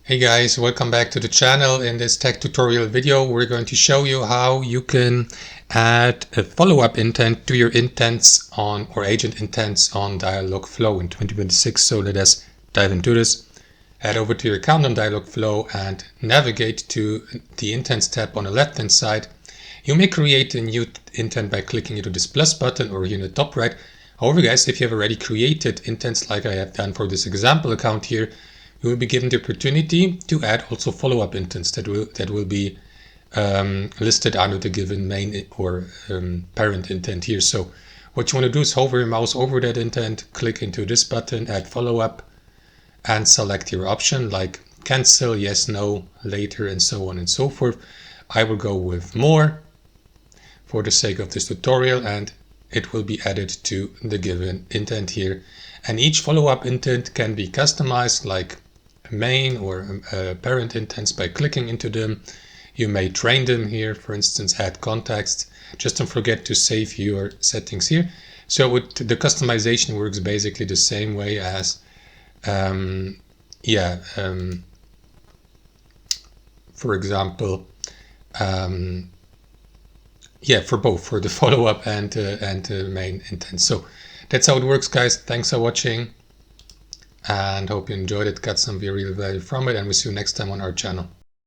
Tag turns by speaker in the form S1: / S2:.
S1: Hey guys, welcome back to the channel. In this tech tutorial video, we're going to show you how you can add a follow-up intent to your intents on or agent intents on Dialogflow in 2026. So let us dive into this. Head over to your account on Dialogflow and navigate to the Intents tab on the left-hand side. You may create a new intent by clicking into this plus button or here in the top right. However, guys, if you have already created intents like I have done for this example account here, you will be given the opportunity to add also follow-up intents that will be listed under the given main or parent intent here. So what you want to do is hover your mouse over that intent, click into this button, add follow-up, and select your option like cancel, yes, no, later, and so on and so forth. I will go with more for the sake of this tutorial, and it will be added to the given intent here. And each follow-up intent can be customized like main or parent intents by clicking into them. You may train them here, for instance, add context. Just don't forget to save your settings here. So the customization works basically the same way as for example, for both, for the follow-up and the main intent. So that's how it works, guys. Thanks for watching and hope you enjoyed it, got some real value from it, and we'll see you next time on our channel.